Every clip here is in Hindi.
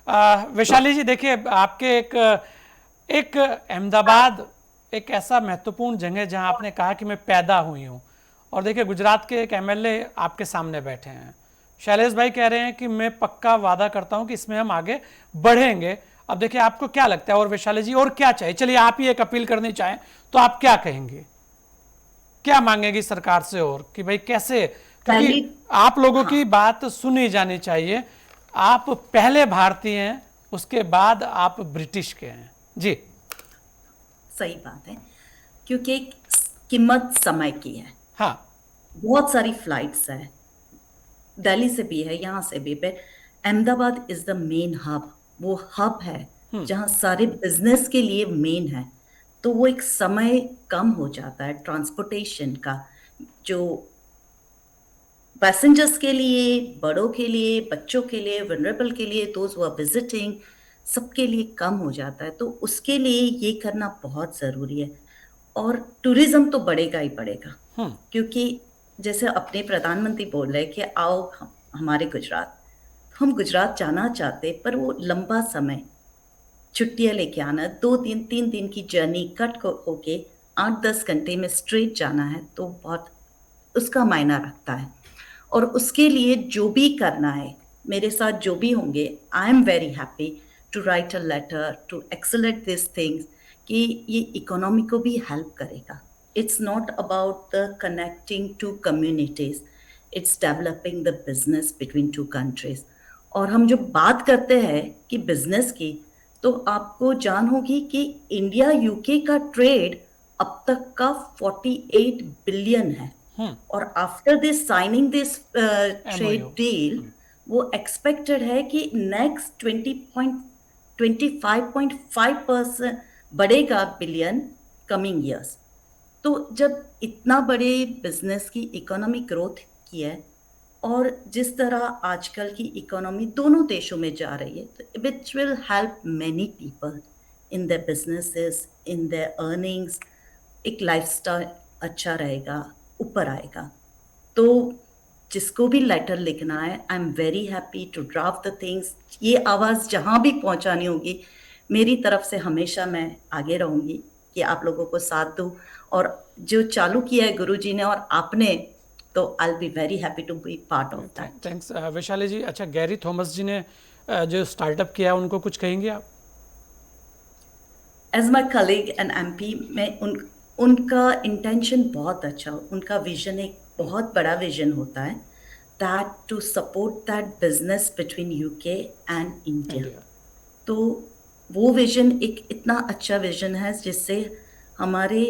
वैशाली जी देखिए, आपके एक एक अहमदाबाद एक ऐसा महत्वपूर्ण जगह है जहां आपने कहा कि मैं पैदा हुई हूं। और देखिए, गुजरात के एक एमएलए आपके सामने बैठे हैं। शैलेश भाई कह रहे हैं कि मैं पक्का वादा करता हूं कि इसमें हम आगे बढ़ेंगे। अब देखिए, आपको क्या लगता है, और वैशाली जी और क्या चाहिए? चलिए, आप ही एक अपील करनी चाहें तो आप क्या कहेंगे, क्या मांगेगी सरकार से, और कि भाई कैसे, क्योंकि पहली। आप लोगों हाँ, की बात सुनी जानी चाहिए। आप पहले भारतीय हैं, उसके बाद आप ब्रिटिश के हैं जी। सही बात है। क्योंकि एक कीमत समय की है। हाँ। बहुत सारी फ्लाइट्स है, दिल्ली से भी है, यहाँ से भी। But Ahmedabad is the main hub. वो हब है जहाँ सारे बिजनेस के लिए मेन है। तो वो एक समय कम हो जाता है ट्रांसपोर्टेशन का, जो पैसेंजर्स के लिए, बड़ों के लिए, बच्चों के लिए, वनरेबल के लिए, दोज हु आर विजिटिंग, सबके लिए कम हो जाता है। तो उसके लिए ये करना बहुत जरूरी है। और टूरिज्म तो बढ़ेगा ही बढ़ेगा। क्योंकि जैसे अपने प्रधानमंत्री बोल रहे हैं कि आओ हमारे गुजरात। हम गुजरात जाना चाहते, पर वो लंबा समय, छुट्टियां लेके आना, 2 दिन 3 दिन की जर्नी कट होके 8-10 घंटे में स्ट्रेट जाना है, तो बहुत उसका मायना रखता है। और उसके लिए जो भी करना है, मेरे साथ जो भी होंगे, I am very happy to write a letter to escalate this things, कि ये इकोनॉमी को भी हेल्प करेगा। It's not about the connecting to communities, it's developing the business between two countries. और हम जो बात करते हैं कि बिजनेस की, तो आपको जान होगी कि इंडिया यूके का ट्रेड अब तक का 48 बिलियन है। और after this signing this trade MOU. Deal, वो एक्सपेक्टेड है कि नेक्स्ट 25.5% बढ़ेगा, बिलियन, कमिंग ईयर्स। तो जब इतना बड़े बिजनेस की इकोनॉमी ग्रोथ की है, और जिस तरह आजकल की इकोनॉमी दोनों देशों में जा रही है, तो which will help many people in their businesses, in their earnings. एक लाइफस्टाइल अच्छा रहेगा, ऊपर आएगा। तो जिसको भी लेटर लिखना है, I am very happy to draft the things. ये आवाज़ जहाँ भी पहुँचानी होगी, मेरी तरफ से हमेशा मैं आगे रहूँगी कि आप लोगों को साथ दूँ। और जो चालू किया है गुरुजी ने और आपने, तो I be very happy to be part of that. Thanks Vaishali ji. अच्छा, गैरी थॉमस जी ने जो स्टार्टअप किया है, उनको कुछ कहेंगे आप? As my colleague and MP, मैं उनका इंटेंशन बहुत अच्छा, उनका विजन एक बहुत बड़ा विजन होता है, that to support that business between UK and India. India. तो वो विजन एक इतना अच्छा विजन है जिससे हमारे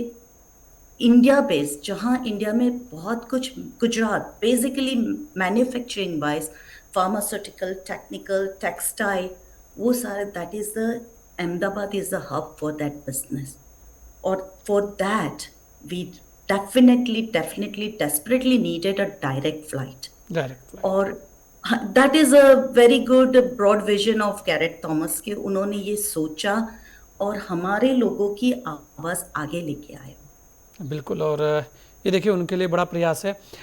इंडिया बेस्ड, जहाँ इंडिया में बहुत कुछ, Gujarat basically manufacturing wise, pharmaceutical, technical, textile, वो सारे, that is the Ahmedabad is the hub for that business. और for that we definitely desperately needed a direct flight. Direct flight. और that is a very good broad vision of Garrett Thomas, कि उन्होंने ये सोचा और हमारे लोगों की आवाज आगे लेके आए। बिल्कुल। और ये देखिए, उनके लिए बड़ा प्रयास है।